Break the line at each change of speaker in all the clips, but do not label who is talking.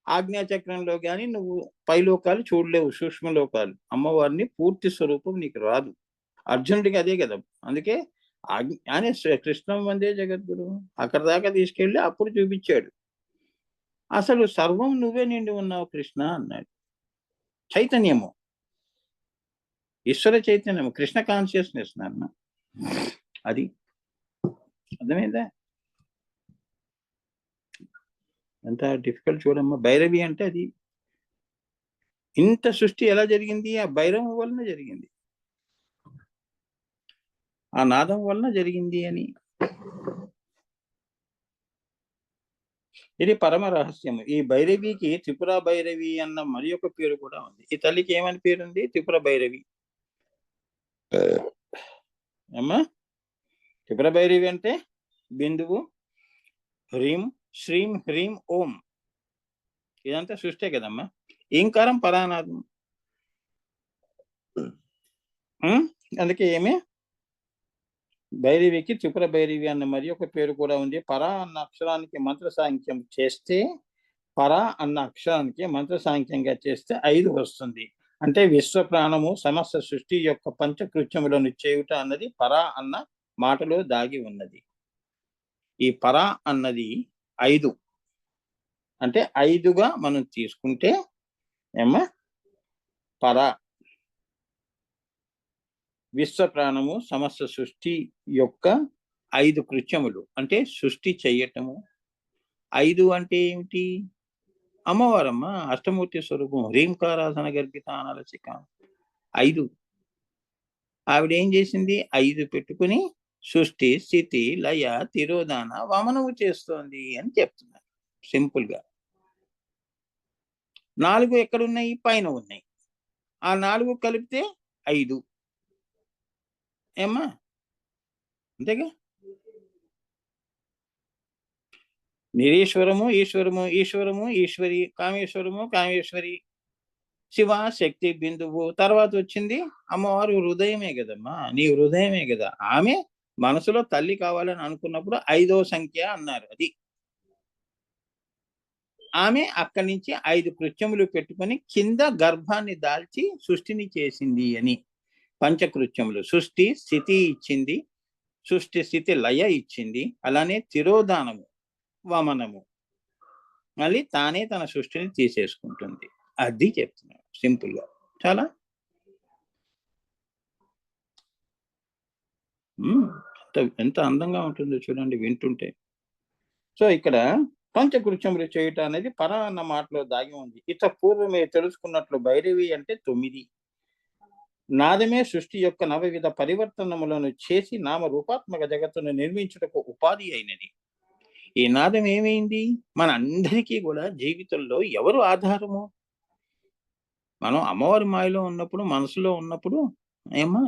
ఆజ్ఞాచక్రంలో కానీ నువ్వు పైలోకాలు చూడలేవు, సూక్ష్మలోకాలు. అమ్మవారిని పూర్తి స్వరూపం నీకు రాదు. అర్జునుడికి అదే కదా. అందుకే ఆయన కృష్ణం వందే జగద్గురు అక్కడ దాకా తీసుకెళ్ళి అప్పుడు చూపించాడు. అసలు సర్వం నువ్వే నిండి ఉన్నావు కృష్ణ అన్నాడు. చైతన్యము, ఈశ్వర చైతన్యము, కృష్ణ కాన్షియస్నెస్ నాన్న. అది అర్థమైందా? ఎంత డిఫికల్ట్ చూడమ్మా. భైరవి అంటే అది. ఇంత సృష్టి ఎలా జరిగింది? ఆ భైరవం వలన జరిగింది, ఆ నాదం వలన జరిగింది అని. ఇది పరమ రహస్యము. ఈ భైరవికి త్రిపుర భైరవి అన్న మరి ఒక పేరు కూడా ఉంది. ఈ తల్లికి ఏమని పేరుంది? త్రిపుర భైరవి అమ్మా. త్రిపుర భైరవి అంటే బిందువు, హ్రీం, శ్రీం, హ్రీం, ఓం. ఇదంతా సృష్టే కదమ్మా. ఏంకారం పరానాదం. అందుకే ఏమి భైరవికి త్రిపుర భైరవి అన్న మరి ఒక పేరు కూడా ఉంది. పరా అన్న అక్షరానికి మంత్ర సాంఖ్యం చేస్తే, పరా అన్న అక్షరానికి మంత్ర సాంఖ్యంగా చేస్తే 5 వస్తుంది. అంటే విశ్వ ప్రాణము సమస్త సృష్టి యొక్క పంచకృత్యములను చేయుట అన్నది పరా అన్న మాటలో దాగి ఉన్నది. ఈ పరా అన్నది 5 అంటే 5గా మనం తీసుకుంటే ఏమ్మా, పరా విశ్వ ప్రాణము సమస్త సృష్టి యొక్క 5 కృత్యములు అంటే సృష్టి చెయ్యటము. 5 అంటే ఏమిటి? అమ్మవారమ్మ అష్టమూర్తి స్వరూపం, హ్రీంకారాధన గర్భిత అనలసిక 5. ఆవిడ ఏం చేసింది? 5 పెట్టుకుని సృష్టి, స్థితి, లయ, తిరోధాన, వమనము చేస్తోంది అని చెప్తున్నారు సింపుల్ గా. 4 ఎక్కడున్నాయి? పైన ఉన్నాయి. ఆ 4 కలిపితే 5 ఏమ్మా, అంతేగా. నిరీశ్వరము ఈశ్వరము, ఈశ్వరము ఈశ్వరి, కామేశ్వరము కామేశ్వరి, శివ శక్తి బిందువు. తర్వాత వచ్చింది అమ్మవారు హృదయమే కదమ్మా, నీ హృదయమే కదా. ఆమె మనసులో తల్లి కావాలని అనుకున్నప్పుడు 5వ సంఖ్య అన్నారు. అది ఆమె అక్కడి నుంచి 5 కృత్యములు పెట్టుకొని కింద గర్భాన్ని దాల్చి సృష్టిని చేసింది అని. పంచకృత్యములు సృష్టి స్థితి ఇచ్చింది, సృష్టి స్థితి లయ ఇచ్చింది, అలానే తిరోధానము వమనము, మళ్ళీ తానే తన సృష్టిని తీసేసుకుంటుంది. అది చెప్తున్నాడు సింపుల్ గా. చాలా ఎంత అందంగా ఉంటుందో చూడండి వింటుంటే. సో ఇక్కడ పంచకృత్యములు చేయుట అనేది పర అన్న మాటలో దాగి ఉంది. ఇత పూర్వమే తెలుసుకున్నట్లు భైరవి అంటే 9. నాదమే సృష్టి యొక్క నవవిధ పరివర్తనములను చేసి నామ రూపాత్మక జగత్తును నిర్మించుటకు ఉపాధి అయినది. ఈ నాదం ఏమైంది? మన అందరికీ కూడా జీవితంలో ఎవరు ఆధారము? మనం అమ్మవారి మాయలో ఉన్నప్పుడు, మనసులో ఉన్నప్పుడు ఏమ్మా,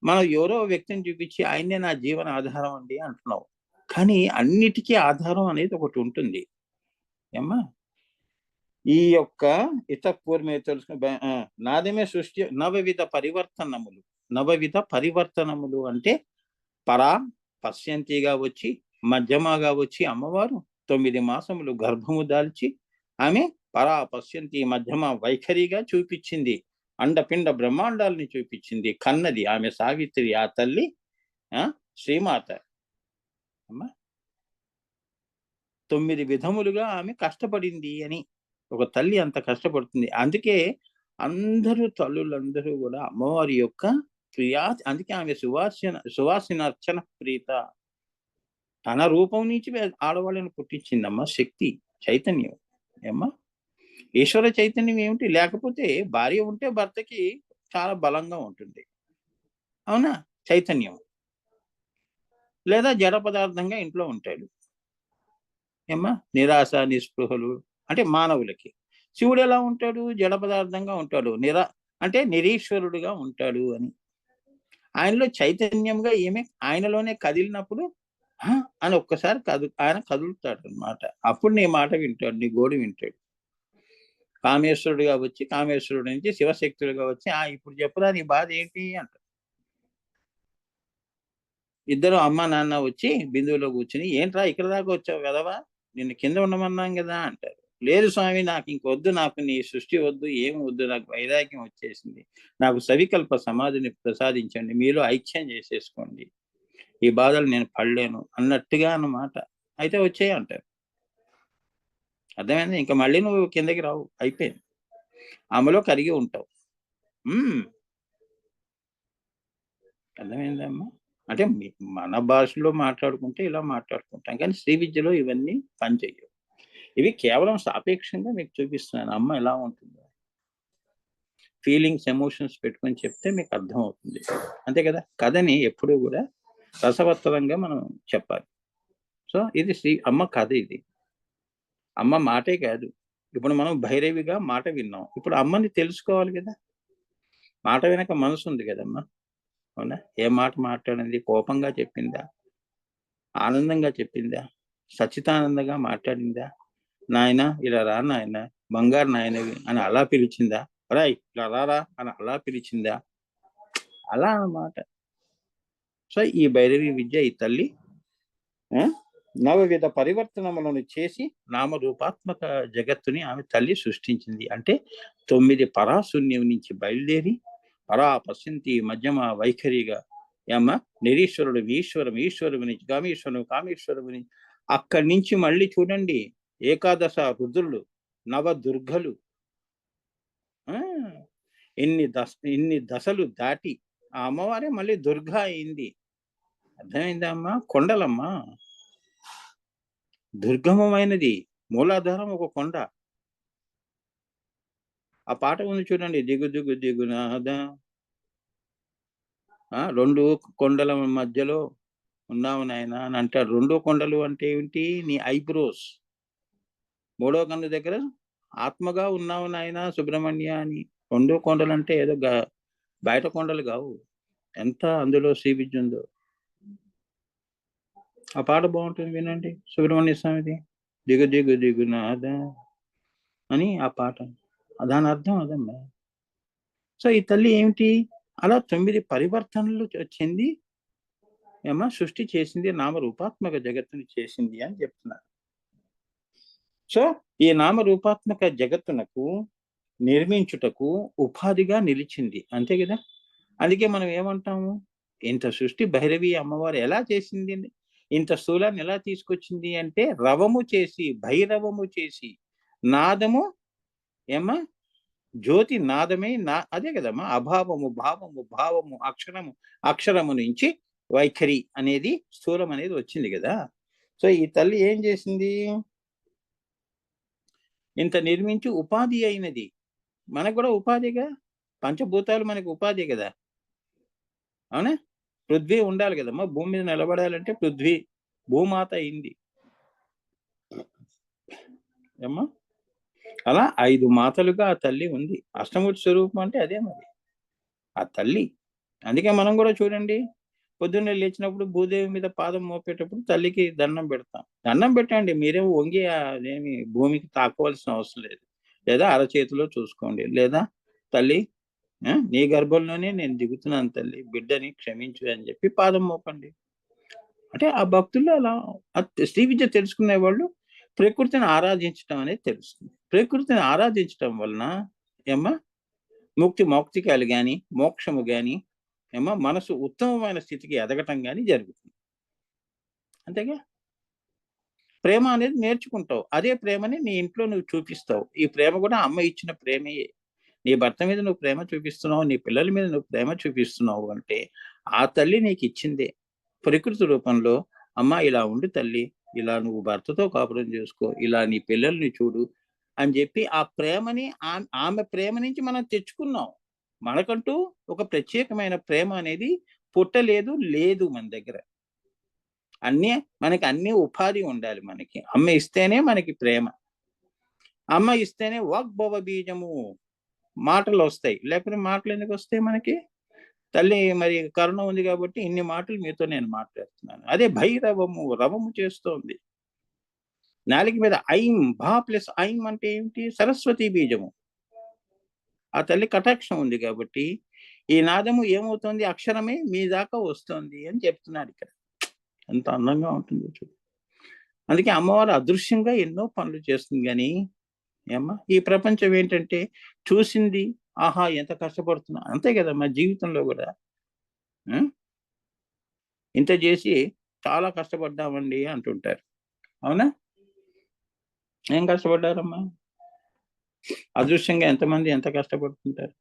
మనం ఎవరో వ్యక్తిని చూపించి ఆయన్నే నా జీవన ఆధారం అండి అంటున్నావు. కానీ అన్నిటికీ ఆధారం అనేది ఒకటి ఉంటుంది ఏమ్మా. ఈ యొక్క ఇతపూర్వమే తెలుసుకుని నాదమే సృష్టి నవవిధ పరివర్తనములు. నవవిధ పరివర్తనములు అంటే పరా పశ్యంతిగా వచ్చి, మధ్యమగా వచ్చి అమ్మవారు 9 మాసములు గర్భము దాల్చి ఆమె పరా పశ్యంతి మధ్యమ వైఖరిగా చూపించింది. అండపిండ బ్రహ్మాండాలని చూపించింది, కన్నది. ఆమె సావిత్రి, ఆ తల్లి శ్రీమాత అమ్మా. 9 విధములుగా ఆమె కష్టపడింది అని. ఒక తల్లి అంత కష్టపడుతుంది. అందుకే అందరూ తల్లులందరూ కూడా అమ్మవారి యొక్క ప్రియా. అందుకే ఆమె సువాసనర్చన ప్రీత. తన రూపం నుంచి ఆడవాళ్ళని పుట్టించిందమ్మా శక్తి, చైతన్యం ఏమ్మా. ఈశ్వర చైతన్యం ఏమిటి? లేకపోతే భార్య ఉంటే భర్తకి చాలా బలంగా ఉంటుంది, అవునా? చైతన్యం. లేదా జడ పదార్థంగా ఇంట్లో ఉంటాడు ఏమ్మా, నిరాశ నిస్పృహలు అంటే మానవులకి. శివుడు ఎలా ఉంటాడు? జడ పదార్థంగా ఉంటాడు, అంటే నిరీశ్వరుడుగా ఉంటాడు అని. ఆయనలో చైతన్యంగా ఏమి ఆయనలోనే కదిలినప్పుడు అని ఒక్కసారి ఆయన కదులుతాడు అనమాట. అప్పుడు నీ మాట వింటాడు, నీ గోడు వింటాడు. కామేశ్వరుడుగా వచ్చి, కామేశ్వరుడు నుంచి శివశక్తుడుగా వచ్చి ఇప్పుడు చెప్పురా నీ బాధ ఏంటి అంటారు. ఇద్దరు అమ్మ నాన్న వచ్చి బిందువులో కూర్చుని, ఏంట్రా ఇక్కడ దాకా వచ్చావు కదవా, నిన్ను కింద ఉండమన్నాం కదా అంటారు. లేదు స్వామి, నాకు ఇంకొద్దు, నాకు నీ సృష్టి వద్దు, ఏం వద్దు, నాకు వైరాగ్యం వచ్చేసింది, నాకు సవికల్ప సమాధిని ప్రసాదించండి, మీలో ఐక్యం చేసేసుకోండి, ఈ బాధలు నేను పడలేను అన్నట్టుగా అన్నమాట. అయితే వచ్చేయి అంటారు. అర్థమైంది? ఇంకా మళ్ళీ నువ్వు కిందకి రావు, అయిపోయింది, ఆమెలో కరిగి ఉంటావు. అర్థమైందమ్మా? అంటే మన భాషలో మాట్లాడుకుంటే ఇలా మాట్లాడుకుంటాం, కానీ శ్రీ విద్యలో ఇవన్నీ పనిచేయవు. ఇవి కేవలం సాపేక్షంగా మీకు చూపిస్తున్నాను, అమ్మ ఎలా ఉంటుందో. ఫీలింగ్స్, ఎమోషన్స్ పెట్టుకొని చెప్తే మీకు అర్థమవుతుంది, అంతే కదా? కథని ఎప్పుడూ కూడా రసవత్తరంగా మనం చెప్పాలి. సో ఇది అమ్మ కథ, ఇది అమ్మ మాటే కాదు. ఇప్పుడు మనం భైరవిగా మాట విన్నాం, ఇప్పుడు అమ్మని తెలుసుకోవాలి కదా. మాట వెనక మనసు ఉంది కదమ్మా, అవునా? ఏ మాట మాట్లాడింది? కోపంగా చెప్పిందా, ఆనందంగా చెప్పిందా, సచ్చితానందంగా మాట్లాడిందా, నాయన ఇలా రా నాయన, బంగారు నాయనవి అని అలా పిలిచిందా, రాయ్ ఇలా రారా అని అలా పిలిచిందా, అలా అన్నమాట. సో ఈ భైరవి విద్య, ఈ తల్లి నవవిధ పరివర్తనములను చేసి నామరూపాత్మక జగత్తుని ఆమె తల్లి సృష్టించింది. అంటే 9 పరాశూన్యం నుంచి బయలుదేరి పరా పశ్యంతి మధ్యమ వైఖరిగా నిరీశ్వరుడు ఈశ్వరం, ఈశ్వరుని కామేశ్వరుడు, కామేశ్వరుని అక్కడి నుంచి మళ్ళీ చూడండి, ఏకాదశ రుద్రులు, నవదుర్గలు, ఇన్ని దశలు దాటి ఆ అమ్మవారే మళ్ళీ దుర్గా అయింది. అర్థమైందా అమ్మా? కొండలమ్మా, దుర్గమమైనది, మూలాధారం ఒక కొండ. ఆ పాట ఉంది చూడండి, దిగు దిగు దిగునాద, 2 కొండల మధ్యలో ఉన్నావు నాయన అని అంటాడు. 2 కొండలు అంటే ఏమిటి? నీ ఐబ్రోస్. 3వ కన్ను దగ్గర ఆత్మగా ఉన్నావు నాయన సుబ్రహ్మణ్య అని. 2 కొండలు అంటే ఏదో బయట కొండలు కావు. ఎంత అందులో శ్రీ విద్య ఉందో. ఆ పాట బాగుంటుంది, వినండి, సుబ్రహ్మణ్య స్వామిది, దిగు దిగు దిగునాద అని ఆ పాట. దాని అర్థం అదమ్మా. సో ఈ తల్లి ఏమిటి? అలా 9 పరివర్తనలు చెంది సృష్టి చేసింది, నామరూపాత్మక జగత్తుని చేసింది అని చెప్తున్నారు. సో ఈ నామరూపాత్మక జగత్తునకు నిర్మించుటకు ఉపాధిగా నిలిచింది, అంతే కదా. అందుకే మనం ఏమంటాము, ఇంత సృష్టి భైరవి అమ్మవారు ఎలా చేసింది, ఇంత స్థూలాన్ని ఎలా తీసుకొచ్చింది అంటే, రవము చేసి, భైరవము చేసి, నాదము జ్యోతి నాదమే అదే కదమ్మా, అభావము, భావము, భావము, అక్షరము, అక్షరము నుంచి వైఖరి అనేది, స్థూలం అనేది వచ్చింది కదా. సో ఈ తల్లి ఏం చేసింది? ఇంత నిర్మించి ఉపాధి అయినది. మనకు కూడా ఉపాధిగా, పంచభూతాలు మనకు ఉపాధి కదా, అవునా? పృథ్వీ ఉండాలి కదమ్మా, భూమి మీద నిలబడాలంటే పృథ్వీ భూమాత అయింది ఏమ్మా. అలా 5 మాతలుగా ఆ తల్లి ఉంది. అష్టమూర్తి స్వరూపం అంటే అదే మరి, ఆ తల్లి. అందుకే మనం కూడా చూడండి, పొద్దున్నే లేచినప్పుడు భూదేవి మీద పాదం మోపేటప్పుడు తల్లికి దండం పెడతాం. దండం పెట్టండి, మీరేమో వంగి అదేమి భూమికి తాకోవాల్సిన అవసరం లేదు. లేదా అరచేతిలో చూసుకోండి, లేదా తల్లి నీ గర్భంలోనే నేను దిగుతున్నాను తల్లి, బిడ్డని క్షమించు అని చెప్పి పాదం మోపండి. అంటే ఆ భక్తుల్లో అలా శ్రీ విద్య తెలుసుకునే వాళ్ళు ప్రకృతిని ఆరాధించడం అనేది తెలుస్తుంది. ప్రకృతిని ఆరాధించడం వలన మౌక్తికాలు గాని, మోక్షము గాని, మనసు ఉత్తమమైన స్థితికి ఎదగటం గాని జరుగుతుంది, అంతేగా. ప్రేమ అనేది నేర్చుకుంటావు, అదే ప్రేమని నీ ఇంట్లో నువ్వు చూపిస్తావు. ఈ ప్రేమ కూడా అమ్మ ఇచ్చిన ప్రేమే. నీ భర్త మీద నువ్వు ప్రేమ చూపిస్తున్నావు, నీ పిల్లల మీద నువ్వు ప్రేమ చూపిస్తున్నావు అంటే ఆ తల్లి నీకు ఇచ్చిందే ప్రకృతి రూపంలో. అమ్మ ఇలా ఉండు తల్లి, ఇలా నువ్వు భర్తతో కాపురం చేసుకో, ఇలా నీ పిల్లల్ని చూడు అని చెప్పి ఆ ప్రేమని, ఆమె ప్రేమ నుంచి మనం తెచ్చుకున్నాం. మనకంటూ ఒక ప్రత్యేకమైన ప్రేమ అనేది పుట్టలేదు, లేదు మన దగ్గర. మనకి అన్ని ఉపాధి ఉండాలి. మనకి అమ్మ ఇస్తేనే మనకి ప్రేమ, అమ్మ ఇస్తేనే వాగ్భవ బీజము, మాటలు వస్తాయి, లేకపోతే మాటలు ఎందుకు వస్తాయి మనకి? తల్లి మరి కరుణ ఉంది కాబట్టి ఇన్ని మాటలు మీతో నేను మాట్లాడుతున్నాను. అదే భైరవము, రవము చేస్తోంది. నాలుక మీద ఐం, భా ప్లస్ ఐం అంటే ఏమిటి? సరస్వతి బీజము. ఆ తల్లి కటాక్షం ఉంది కాబట్టి ఈ నాదము ఏమవుతుంది? అక్షరమే మీ దాకా వస్తుంది అని చెప్తున్నాడు ఇక్కడ. ఎంత అందంగా ఉంటుంది చూడు. అందుకే అమ్మవారు అదృశ్యంగా ఎన్నో పనులు చేస్తుంది, కానీ ఏమ్మా ఈ ప్రపంచం ఏంటంటే చూసింది, ఆహా ఎంత కష్టపడుతున్నా అంతే కదమ్మా జీవితంలో కూడా. ఇంత చేసి చాలా కష్టపడ్డామండి అంటుంటారు. అవునా? ఏం కష్టపడ్డారమ్మా? అదృశ్యంగా ఎంతమంది ఎంత కష్టపడుతుంటారు.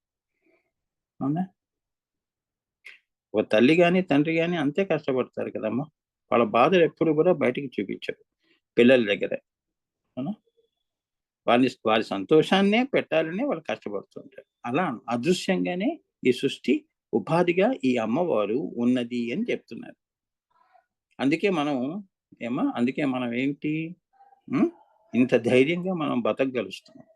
అవునా? ఒక తల్లి గాని, తండ్రి గాని అంతే కష్టపడతారు కదమ్మా! వాళ్ళ బాధలు ఎప్పుడు కూడా బయటికి చూపించరు పిల్లల దగ్గర. అవునా? వారి సంతోషాన్నే పెట్టాలని వాళ్ళు కష్టపడుతుంటారు. అలా అదృశ్యంగానే ఈ సృష్టి ఉపాధిగా ఈ అమ్మవారు ఉన్నది అని చెప్తున్నారు. అందుకే మనం అందుకే మనం ఏంటి హ్మ్. ఇంత ధైర్యంగా మనం బతకగలుస్తున్నాం.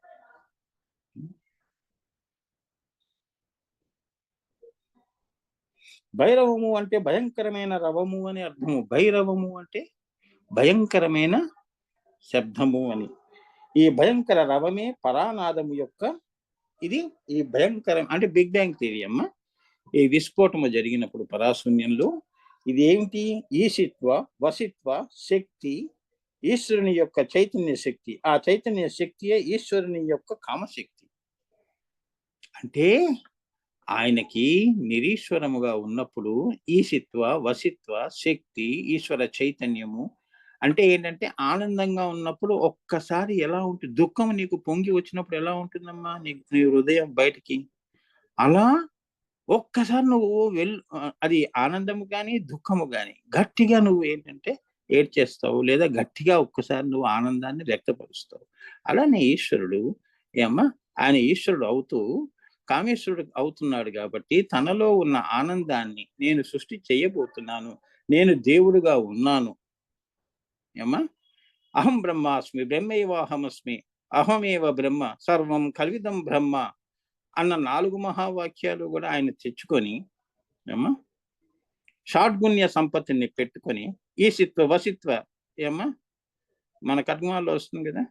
భైరవము అంటే భయంకరమైన రవము అని అర్థము. భైరవము అంటే భయంకరమైన శబ్దము అని. ఈ భయంకర రవమే పరానాదము యొక్క ఇది ఈ భయంకరం అంటే బిగ్ బ్యాంగ్ థియరీ అమ్మ. ఈ విస్ఫోటము జరిగినప్పుడు పరాశూన్యంలో ఇది ఏమిటి? ఈశిత్వ, వసిత్వ శక్తి ఈశ్వరుని యొక్క చైతన్య శక్తి. ఆ చైతన్య శక్తియే ఈశ్వరుని యొక్క కామశక్తి. అంటే ఆయనకి నిరీశ్వరముగా ఉన్నప్పుడు ఈశిత్వ, వసిత్వ శక్తి, ఈశ్వర చైతన్యము అంటే ఏంటంటే ఆనందంగా ఉన్నప్పుడు ఒక్కసారి ఎలా ఉంటుంది? దుఃఖం నీకు పొంగి వచ్చినప్పుడు ఎలా ఉంటుందమ్మా? నీ హృదయం బయటికి. అలా ఒక్కసారి నువ్వు అది ఆనందము గాని, దుఃఖము గాని గట్టిగా నువ్వు ఏంటంటే ఏడ్చేస్తావు. లేదా గట్టిగా ఒక్కసారి నువ్వు ఆనందాన్ని వ్యక్తపరుస్తావు. అలానే ఈశ్వరుడు ఏమ్మా ఆయన ఈశ్వరుడు అవుతూ కామేశ్వరుడు అవుతున్నాడు కాబట్టి తనలో ఉన్న ఆనందాన్ని నేను సృష్టి చేయబోతున్నాను. నేను దేవుడుగా ఉన్నాను. ఏమ్మా అహం బ్రహ్మాస్మి బ్రహ్మైవాహమస్మి అహమేవ బ్రహ్మ సర్వం కల్విదం బ్రహ్మ అన్న 4 మహావాక్యాలు కూడా ఆయన తెచ్చుకొని ఏమ్మా షాడ్గుణ్య సంపత్తిని పెట్టుకొని ఈశిత్వ వసిత్వ ఏమ్మా మన కర్మాల్లో వస్తుంది కదా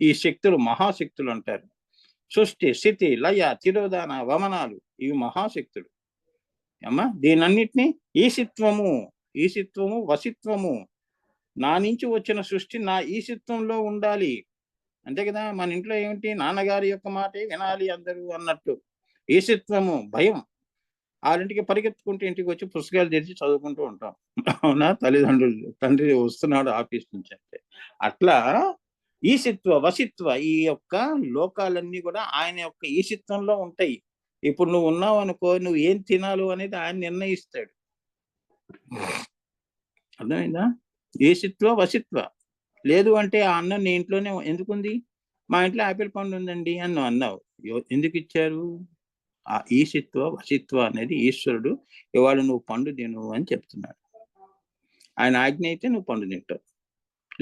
ఈ శక్తులు మహాశక్తులు అంటారు. సృష్టి స్థితి లయ తిరోధాన వమనాలు ఇవి మహాశక్తులు. అమ్మా దీనన్నిటినీ ఈశిత్వము వసిత్వము నా నుంచి వచ్చిన సృష్టి నా ఈశిత్వంలో ఉండాలి. అంతే కదా మన ఇంట్లో ఏమిటి నాన్నగారి యొక్క మాటే వినాలి అందరూ అన్నట్టు. ఈశిత్వము భయం 6ంటికి పరిగెత్తుకుంటూ ఇంటికి వచ్చి పుస్తకాలు తెరిచి చదువుకుంటూ ఉంటాం. అవునా? తండ్రి వస్తున్నాడు ఆఫీస్ నుంచి అంటే. అట్లా ఈశిత్వ, వసిత్వ ఈ యొక్క లోకాలన్నీ కూడా ఆయన యొక్క ఈశిత్వంలో ఉంటాయి. ఇప్పుడు నువ్వు ఉన్నావనుకో నువ్వు ఏం తినాలో అనేది ఆయన నిర్ణయిస్తాడు. అర్థమైందా? ఈశిత్వ, వసిత్వ. లేదు అంటే ఆ అన్నం నీ ఇంట్లోనే ఎందుకుంది? మా ఇంట్లో ఆపిల్ పండు ఉందండి అని నువ్వు అన్నావు. ఎందుకిచ్చారు? ఆ ఈశిత్వ, వసిత్వ అనేది ఈశ్వరుడు ఇవాళ నువ్వు పండు తిను అని చెప్తున్నాడు. ఆయన ఆజ్ఞ అయితే నువ్వు పండు తింటావు.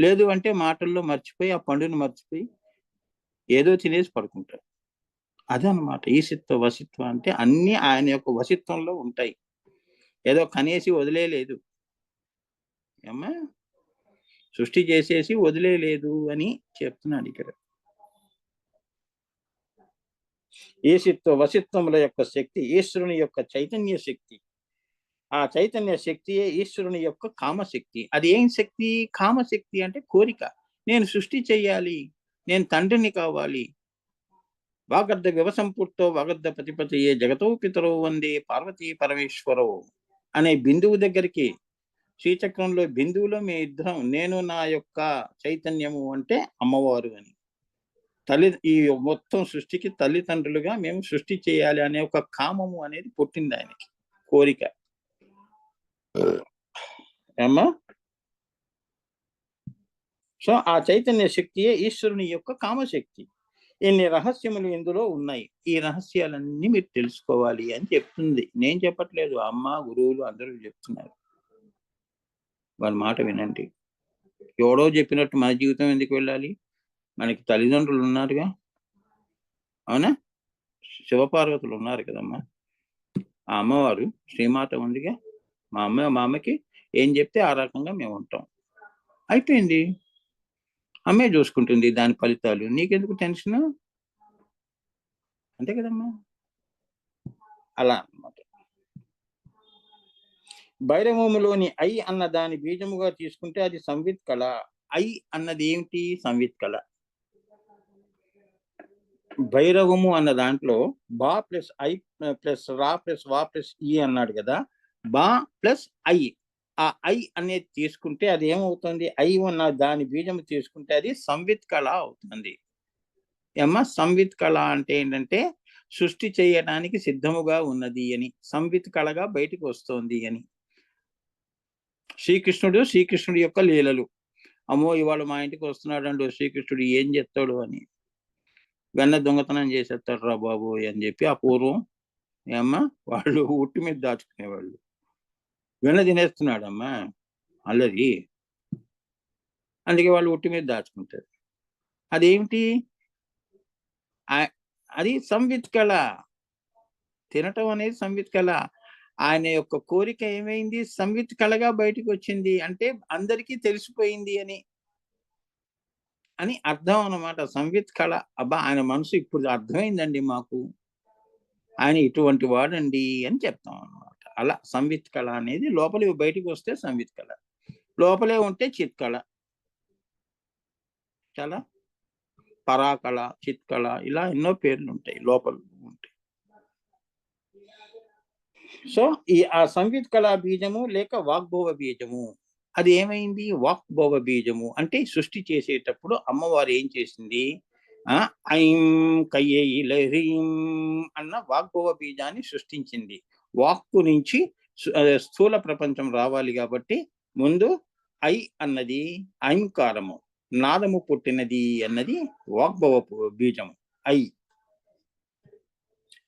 లేదు అంటే మాటల్లో మర్చిపోయి ఆ పండుని మర్చిపోయి ఏదో తినేసి పడుకుంటావు. అదనమాట ఈశిత్వ, వసిత్వ అంటే అన్నీ ఆయన యొక్క వసిత్వంలో ఉంటాయి. ఏదో కనేసి వదిలేయలేదు. ఏమ్మా సృష్టి చేసేసి వదిలేయలేదు అని చెప్తున్నాడు ఇక్కడ. ఈశిత్వ, వసిత్వముల యొక్క శక్తి ఈశ్వరుని యొక్క చైతన్య శక్తి. ఆ చైతన్య శక్తియే ఈశ్వరుని యొక్క కామశక్తి. అది ఏం శక్తి? కామశక్తి అంటే కోరిక. నేను సృష్టి చెయ్యాలి. నేను తండ్రిని కావాలి. వాగర్ధ వివసంపుట్టో వాగర్ధ పతిపతయే జగతో పితరో వందే పార్వతీ పరమేశ్వరో అనే బిందువు దగ్గరికి శ్రీచక్రంలో బిందువులో మీ ఇద్దరం నేను నా యొక్క చైతన్యము అంటే అమ్మవారు అని. ఈ మొత్తం సృష్టికి తల్లిదండ్రులుగా మేము సృష్టి చేయాలి అనే ఒక కామము అనేది పుట్టింది ఆయనకి. కోరిక. ఏమ్మా సో ఆ చైతన్య శక్తియే ఈశ్వరుని యొక్క కామశక్తి. ఇన్ని రహస్యములు ఇందులో ఉన్నాయి. ఈ రహస్యాలన్నీ మీరు తెలుసుకోవాలి అని చెప్తుంది. నేను చెప్పట్లేదు. అమ్మ, గురువులు అందరూ చెప్తున్నారు. వాళ్ళ మాట వినండి. ఎవడో చెప్పినట్టు మన జీవితం ఎందుకు వెళ్ళాలి? మనకి తల్లిదండ్రులు ఉన్నారుగా. అవునా? శివపార్వతులు ఉన్నారు కదమ్మా! ఆ అమ్మవారు శ్రీమాత ఉందిగా. మా అమ్మకి ఏం చెప్తే ఆ రకంగా మేము ఉంటాం. అయిపోయింది. అమ్మే చూసుకుంటుంది దాని ఫలితాలు. నీకెందుకు టెన్షను? అంతే కదమ్మా! అలా అన్నమాట. భైరవములోని ఐ అన్న దాని బీజముగా తీసుకుంటే అది సంవిత్ కళ. ఐ అన్నది ఏమిటి? సంవిత్ కళ. భైరవము అన్న దాంట్లో బా ప్లస్ ఐ ప్లస్ రా ప్లస్ వా ప్లస్ ఈ అన్నాడు కదా. బా ప్లస్ ఐ, ఆ ఐ అనేది తీసుకుంటే అది ఏమవుతుంది, ఐ ఉన్న దాని బీజం తీసుకుంటే అది సంవిత్ కళ అవుతుంది. ఏమ్మా, సంవిత్ కళ అంటే ఏంటంటే సృష్టి చేయడానికి సిద్ధముగా ఉన్నది అని, సంవిత్ కళగా బయటికి వస్తోంది అని. శ్రీకృష్ణుడి యొక్క లీలలు. అమ్మో ఇవాళ మా ఇంటికి వస్తున్నాడు శ్రీకృష్ణుడు, ఏం చెప్తాడు అని. వెన్న దొంగతనం చేసేస్తాడు రా బాబు అని చెప్పి ఆ పూర్వం ఏమ్మా వాళ్ళు ఉట్టి మీద దాచుకునేవాళ్ళు. వెన్న తినేస్తున్నాడమ్మా అల్లరి, అందుకే వాళ్ళు ఉట్టి మీద దాచుకుంటారు. అదేమిటి, అది సంవిత్ కళ. తినటం అనేది సంవిత్ కళ. ఆయన యొక్క కోరిక ఏమైంది, సంవిత్ కళగా బయటకు వచ్చింది. అంటే అందరికీ తెలిసిపోయింది అని అని అర్థం అన్నమాట. సంవిత్ కళ. అబ్బా ఆయన మనసు ఇప్పుడు అర్థమైందండి మాకు, ఆయన ఇటువంటి వాడండి అని చెప్తాం అన్నమాట. అలా సంవిత్ కళ అనేది లోపలి బయటికి వస్తే సంవిత్ కళ, లోపలే ఉంటే చిత్ కళ. చాలా పరాకళ, చిత్ కళ, ఇలా ఎన్నో పేర్లు ఉంటాయి లోపల ఉంటాయి. సో ఆ సంవిత్ కళా బీజము లేక వాగ్భవ బీజము అది ఏమైంది, వాగ్భవ బీజము అంటే సృష్టి చేసేటప్పుడు అమ్మవారు ఏం చేసింది, ఐం కయ్యైలహ్రీం అన్న వాగ్భవ బీజాన్ని సృష్టించింది. వాక్కు నుంచి స్థూల ప్రపంచం రావాలి కాబట్టి ముందు ఐ అన్నది ఐంకారము, నాదము పుట్టినది అన్నది వాగ్భవ బీజము ఐ.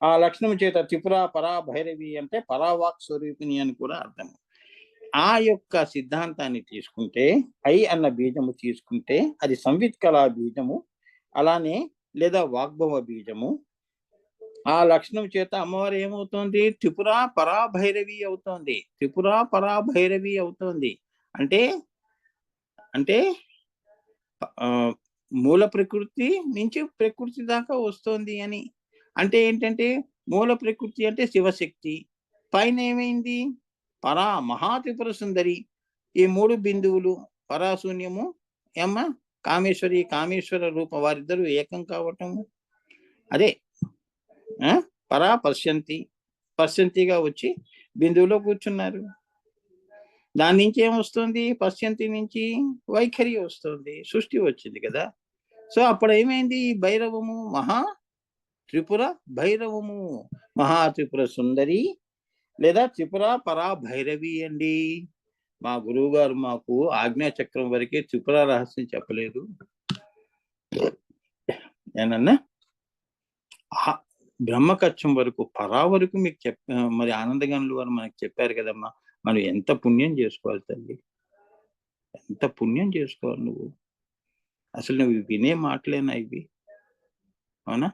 ఆ లక్షణం చేత త్రిపుర పరా భైరవి అంటే పరావాక్ స్వరూపిణి అని కూడా అర్థం. ఆ యొక్క సిద్ధాంతాన్ని తీసుకుంటే ఐ అన్న బీజము తీసుకుంటే అది సంవిత్ కళా బీజము, అలానే లేదా వాగ్భవ బీజము. ఆ లక్షణం చేత అమ్మవారు ఏమవుతోంది, త్రిపుర పరాభైరవి అవుతోంది. త్రిపుర పరాభైరవి అవుతోంది అంటే అంటే మూల ప్రకృతి నుంచి ప్రకృతి దాకా వస్తోంది అని. అంటే ఏంటంటే మూల ప్రకృతి అంటే శివశక్తి, పైన ఏమైంది పరా మహాత్రిపుర సుందరి. ఈ మూడు బిందువులు పరాశూన్యము ఏమ్మ కామేశ్వరి కామేశ్వర రూప వారిద్దరూ ఏకం కావటము, అదే పరా పశ్యంతిగా వచ్చి బిందువులో కూర్చున్నారు. దాని నుంచి ఏమొస్తుంది, పశ్యంతి నుంచి వైఖరి వస్తుంది, సృష్టి వచ్చింది కదా. సో అప్పుడు ఏమైంది, భైరవము త్రిపుర భైరవము, మహాత్రిపుర సుందరి లేదా త్రిపుర పరా భైరవి అండి. మా గురువు గారు మాకు ఆజ్ఞా చక్రం వరకే త్రిపుర రహస్యం చెప్పలేదు. ఏనన్నా బ్రహ్మకచ్చం వరకు పరా వరకు మీకు మరి ఆనందగనులు వారు మనకు చెప్పారు కదమ్మా. మనం ఎంత పుణ్యం చేసుకోవాలి తల్లి, ఎంత పుణ్యం చేసుకోవాలి నువ్వు. అసలు నువ్వు వినే మాటలేనా ఇవి, అవునా?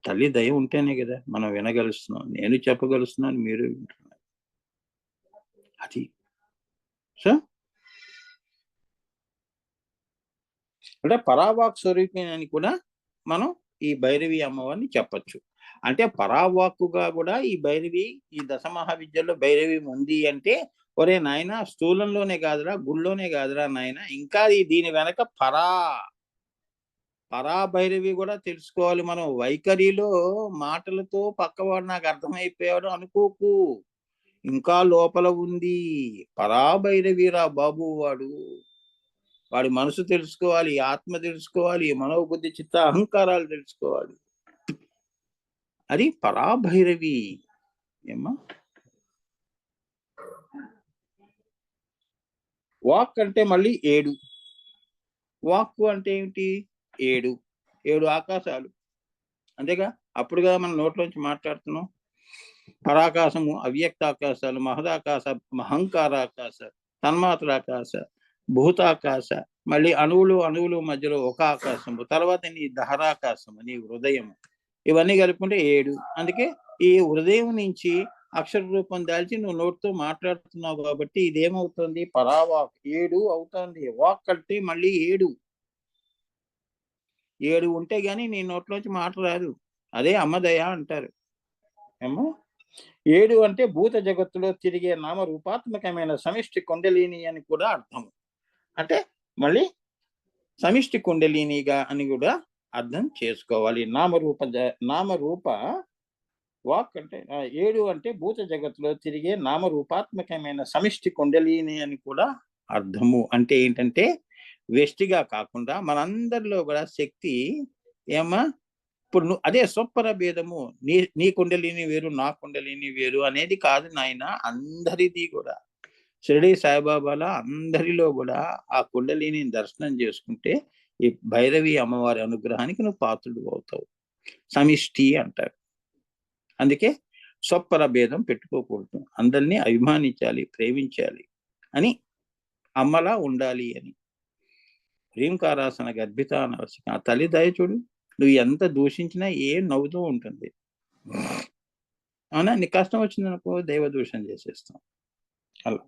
తల్లి దయ ఉంటేనే కదా మనం వినగలుస్తున్నాం, నేను చెప్పగలుస్తున్నాను, మీరు వింటున్నారు. అది సో అంటే పరావాక్ స్వరూపిణి అని కూడా మనం ఈ భైరవి అమ్మవారిని చెప్పచ్చు. అంటే పరావాక్కుగా కూడా ఈ భైరవి, ఈ దశమహావిద్యల్లో భైరవి ఉంది అంటే, ఒరే నాయన స్థూలంలోనే కాదురా, గుళ్ళోనే కాదురా నాయన, ఇంకా దీని వెనక పరాభైరవి కూడా తెలుసుకోవాలి మనం. వైఖరిలో మాటలతో పక్కవాడు నాకు అర్థమైపోయాడు అనుకోకు, ఇంకా లోపల ఉంది పరాభైరవిరా బాబు. వాడి మనసు తెలుసుకోవాలి, ఆత్మ తెలుసుకోవాలి, మనోబుద్ధి చిత్త అహంకారాలు తెలుసుకోవాలి. అది పరాభైరవి. ఏమ్మా వాక్ అంటే మళ్ళీ 7. వాక్కు అంటే ఏమిటి, 7 ఆకాశాలు అంతేగా. అప్పుడుగా మనం నోట్లోంచి మాట్లాడుతున్నాం. పరాకాశము, అవ్యక్త ఆకాశాలు, మహదాకాశ, మహంకారాకాశ, తన్మాత్రాకాశ, భూతాకాశ, మళ్ళీ అణువులు మధ్యలో ఒక ఆకాశము, తర్వాత నీ దహరాకాశము, నీ హృదయము, ఇవన్నీ కలుపుకుంటే 7. అందుకే ఈ హృదయం నుంచి అక్షర రూపం దాల్చి నువ్వు నోటితో మాట్లాడుతున్నావు కాబట్టి ఇదేమవుతుంది, పరావాక్ 7 అవుతుంది. వాక్ అంటే మళ్ళీ 7 ఉంటే గాని నీ నోట్లోంచి మాట రాదు. అదే అమ్మదయ అంటారు. ఏమో 7 అంటే భూత జగత్తులో తిరిగే నామరూపాత్మకమైన సమిష్టి కుండలిని అని కూడా అర్థం. అంటే మళ్ళీ సమిష్టి కుండలినిగా అని కూడా అర్థం చేసుకోవాలి. నామరూప వాక్ అంటే 7 అంటే భూత జగత్తులో తిరిగే నామరూపాత్మకమైన సమిష్టి కుండలిని అని కూడా అర్థము. అంటే ఏంటంటే వ్యష్టిగా కాకుండా మనందరిలో కూడా శక్తి ఏమా ఇప్పుడు అదే స్వప్పర భేదము. నీ కుండలిని వేరు, నా కుండలిని వేరు అనేది కాదు నాయన, అందరిది కూడా. షిరిడి సాయిబాబాల అందరిలో కూడా ఆ కుండలిని దర్శనం చేసుకుంటే ఈ భైరవి అమ్మవారి అనుగ్రహానికి నువ్వు పాత్రుడు అవుతావు. సమిష్టి అంటారు. అందుకే స్వప్పర భేదం పెట్టుకోకూడదు. అందరినీ అభిమానించాలి, ప్రేమించాలి అని, అమ్మలా ఉండాలి అని. హ్రీంకారాసన గర్భిత అనవసరం. ఆ తల్లి దయ చూడు, నువ్వు ఎంత దూషించినా ఏం నవ్వుతూ ఉంటుంది. అవునా? నీకు కష్టం వచ్చిందనుకో దైవ దూషణ చేసేస్తాం అలా.